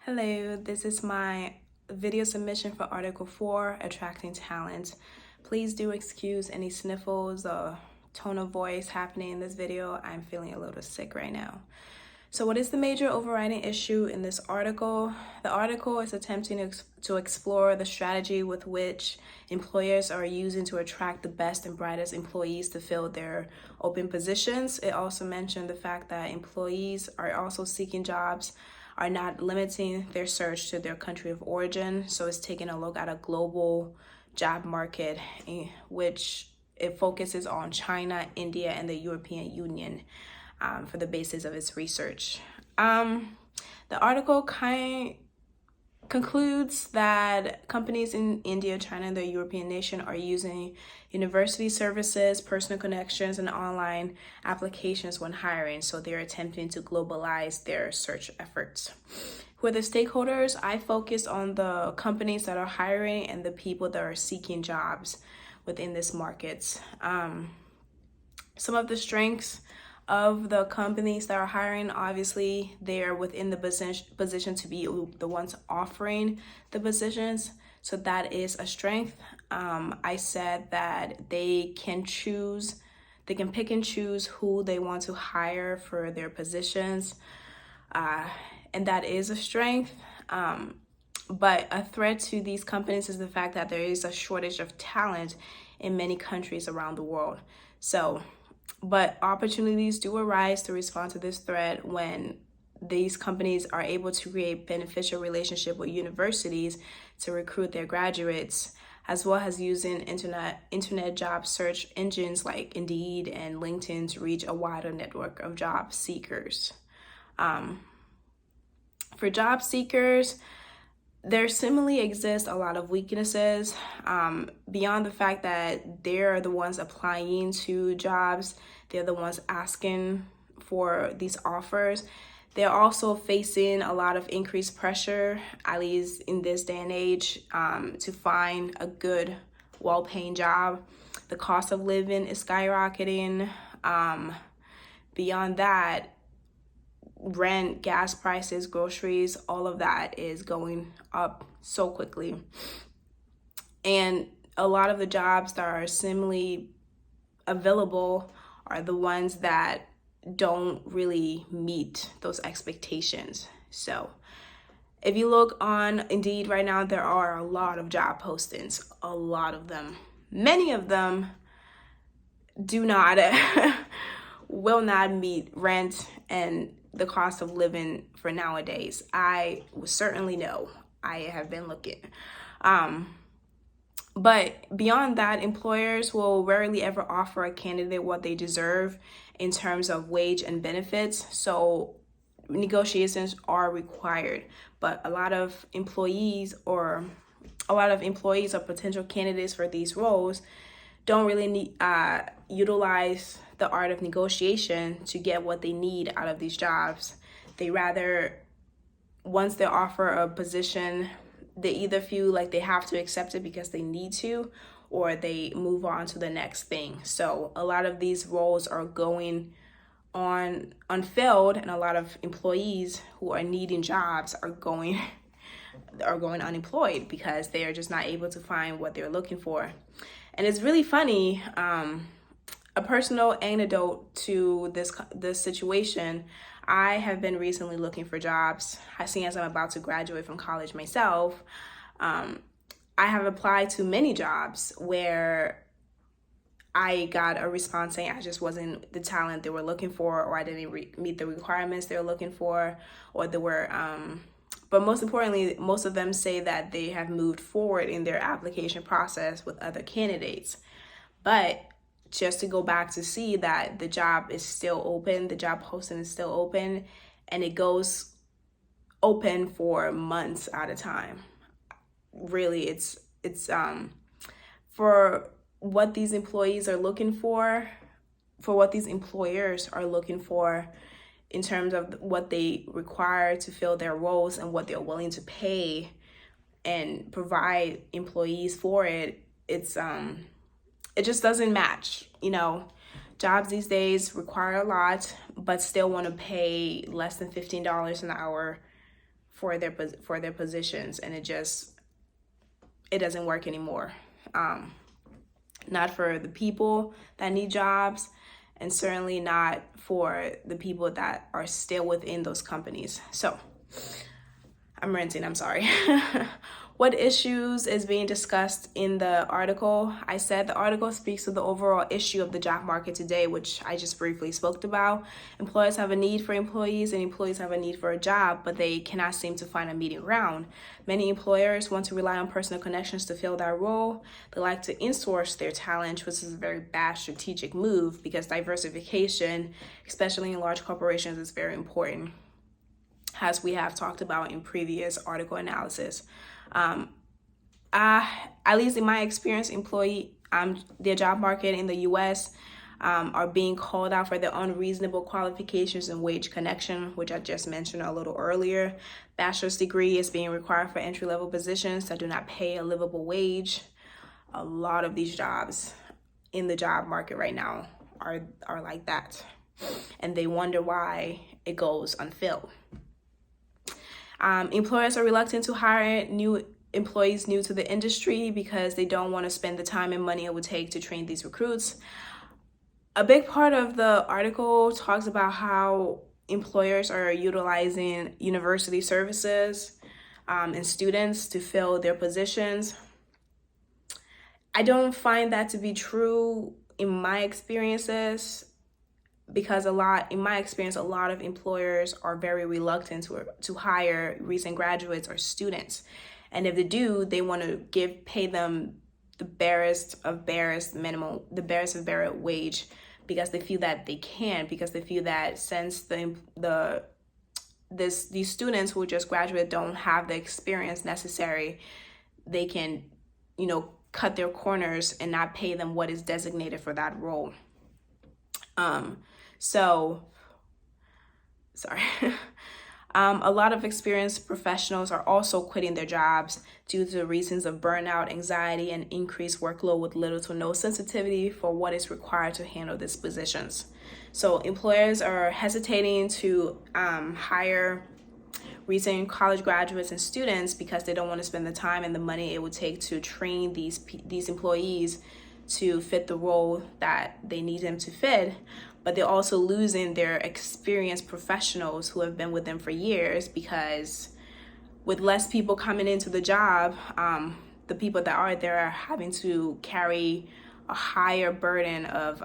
Hello, this is my video submission for Article 4, Attracting Talent. Please do excuse any sniffles or tone of voice happening in this video. I'm feeling a little sick right now. So what is the major overriding issue in this article? The article is attempting to explore the strategy with which employers are using to attract the best and brightest employees to fill their open positions. It also mentioned the fact that employees are also seeking jobs are not limiting their search to their country of origin. So it's taking a look at a global job market in which it focuses on China, India, and the European Union for the basis of its research. The article concludes that companies in India, China, and the European nation are using university services, personal connections, and online applications when hiring. So they're attempting to globalize their search efforts. Who are the stakeholders? I focused on the companies that are hiring and the people that are seeking jobs within this market. Some of the strengths of the companies that are hiring, obviously they're within the position to be the ones offering the positions, so that is a strength. I said that they can pick and choose who they want to hire for their positions, and that is a strength. But a threat to these companies is the fact that there is a shortage of talent in many countries around the world. But opportunities do arise to respond to this threat when these companies are able to create beneficial relationship with universities to recruit their graduates, as well as using internet job search engines like Indeed and LinkedIn to reach a wider network of job seekers. For job seekers, there similarly exist a lot of weaknesses beyond the fact that they're the ones applying to jobs. They're the ones asking for these offers. They're also facing a lot of increased pressure, at least in this day and age, to find a good, well-paying job. The cost of living is skyrocketing. Beyond that, rent, gas prices, groceries, all of that is going up so quickly. And a lot of the jobs that are similarly available are the ones that don't really meet those expectations. So if you look on Indeed right now, there are a lot of job postings, a lot of them. Many of them do not, will not meet rent and the cost of living for nowadays. I certainly know. I have been looking. But beyond that, employers will rarely ever offer a candidate what they deserve in terms of wage and benefits. So negotiations are required. But a lot of employees or potential candidates for these roles don't really utilize the art of negotiation to get what they need out of these jobs. They rather, once they offer a position, they either feel like they have to accept it because they need to, or they move on to the next thing. So a lot of these roles are going on unfilled, and a lot of employees who are needing jobs are going unemployed because they are just not able to find what they're looking for. And it's really funny, a personal anecdote to this situation. I have been recently looking for jobs. Seeing as I'm about to graduate from college myself, I have applied to many jobs where I got a response saying I just wasn't the talent they were looking for, or I didn't meet the requirements they were looking for, or they were, but most importantly, most of them say that they have moved forward in their application process with other candidates. But just to go back to see that the job is still open, the job posting is still open, and it goes open for months at a time. Really, it's for what these employees are looking for what these employers are looking for in terms of what they require to fill their roles and what they're willing to pay and provide employees for it. It just doesn't match. Jobs these days require a lot, but still want to pay less than $15 an hour for their positions, and it doesn't work anymore. Not for the people that need jobs, and certainly not for the people that are still within those companies. So I'm ranting, I'm sorry. What issues is being discussed in the article? I said the article speaks to the overall issue of the job market today, which I just briefly spoke about. Employers have a need for employees and employees have a need for a job, but they cannot seem to find a meeting ground. Many employers want to rely on personal connections to fill that role. They like to insource their talent, which is a very bad strategic move because diversification, especially in large corporations, is very important, as we have talked about in previous article analysis. At least in my experience, the job market in the U.S. Are being called out for their unreasonable qualifications and wage connection, which I just mentioned a little earlier. Bachelor's degree is being required for entry-level positions that do not pay a livable wage. A lot of these jobs in the job market right now are like that, and they wonder why it goes unfilled. Employers are reluctant to hire new employees new to the industry because they don't want to spend the time and money it would take to train these recruits. A big part of the article talks about how employers are utilizing university services and students to fill their positions. I don't find that to be true in my experiences, because a lot of employers are very reluctant to hire recent graduates or students. And if they do, they want to pay them the barest of barest wage, because they feel that they can, because they feel that since these students who just graduated don't have the experience necessary, they can, cut their corners and not pay them what is designated for that role. A lot of experienced professionals are also quitting their jobs due to the reasons of burnout, anxiety, and increased workload with little to no sensitivity for what is required to handle these positions. So employers are hesitating to hire recent college graduates and students because they don't want to spend the time and the money it would take to train these employees to fit the role that they need them to fit. But they're also losing their experienced professionals who have been with them for years, because with less people coming into the job, the people that are there are having to carry a higher burden of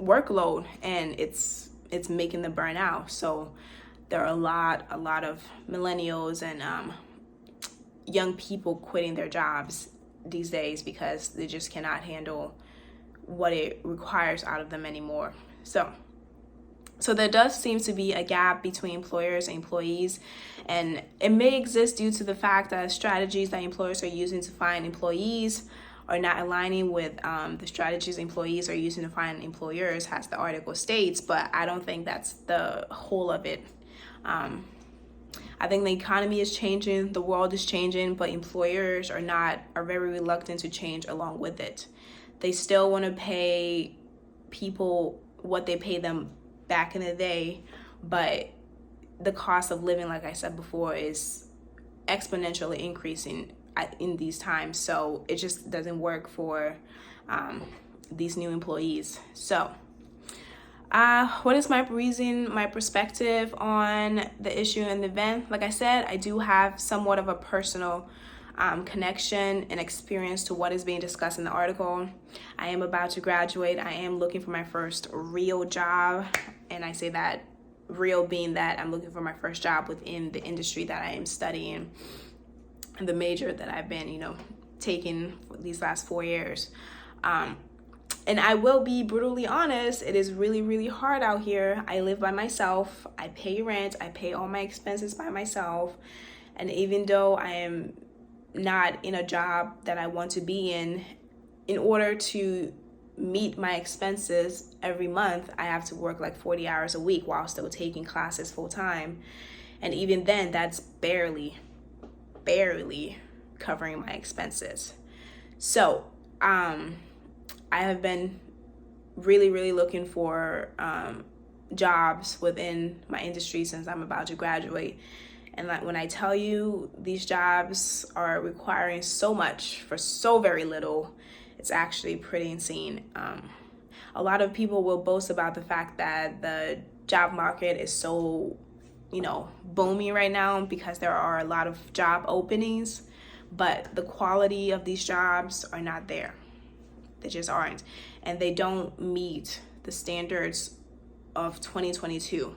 workload, and it's making them burn out. So there are a lot of millennials and young people quitting their jobs these days because they just cannot handle what it requires out of them anymore. So there does seem to be a gap between employers and employees, and it may exist due to the fact that strategies that employers are using to find employees are not aligning with the strategies employees are using to find employers, as the article states, but I don't think that's the whole of it. I think the economy is changing, the world is changing, but employers are very reluctant to change along with it. They still want to pay people what they pay them back in the day, but the cost of living, like I said before, is exponentially increasing in these times. So it just doesn't work for these new employees. So what is my perspective on the issue and the event? Like I said, I do have somewhat of a personal connection and experience to what is being discussed in the article. I am about to graduate. I am looking for my first real job, and I say that real being that I'm looking for my first job within the industry that I am studying and the major that I've been, taking for these last 4 years. And I will be brutally honest, it is really, really hard out here. I live by myself. I pay rent. I pay all my expenses by myself. And even though I am not in a job that I want to be in order to meet my expenses every month, I have to work like 40 hours a week while still taking classes full time. And even then, that's barely covering my expenses. So, I have been really, really looking for jobs within my industry since I'm about to graduate. And like when I tell you these jobs are requiring so much for so very little, it's actually pretty insane. A lot of people will boast about the fact that the job market is so, booming right now because there are a lot of job openings, but the quality of these jobs are not there. They just aren't. And they don't meet the standards of 2022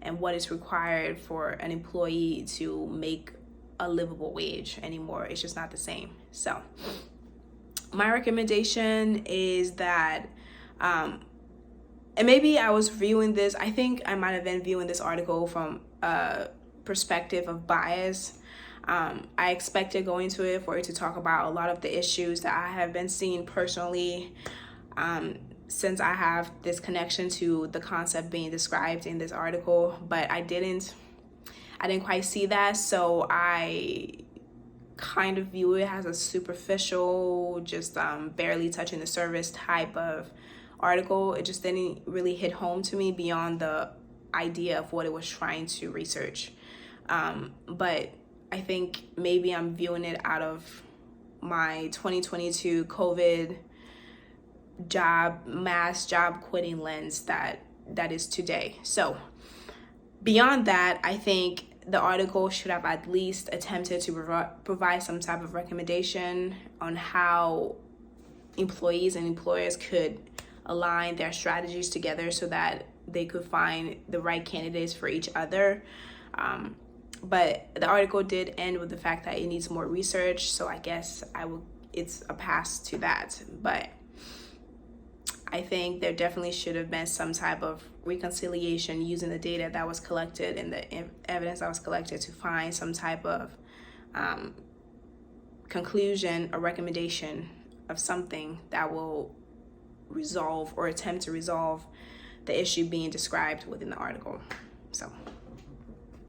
and what is required for an employee to make a livable wage anymore. It's just not the same. So my recommendation is that, and maybe I was viewing this, I think I might have been viewing this article from a perspective of bias. I expected going to it for it to talk about a lot of the issues that I have been seeing personally, since I have this connection to the concept being described in this article, but I didn't quite see that. So I kind of view it as a superficial, just barely touching the surface type of article. It just didn't really hit home to me beyond the idea of what it was trying to research. But I think maybe I'm viewing it out of my 2022 COVID mass job quitting lens that is today. So beyond that, I think the article should have at least attempted to provide some type of recommendation on how employees and employers could align their strategies together so that they could find the right candidates for each other. But the article did end with the fact that it needs more research, so I guess it's a pass to that. But I think there definitely should have been some type of reconciliation using the data that was collected and the evidence that was collected to find some type of conclusion or recommendation of something that will resolve or attempt to resolve the issue being described within the article. So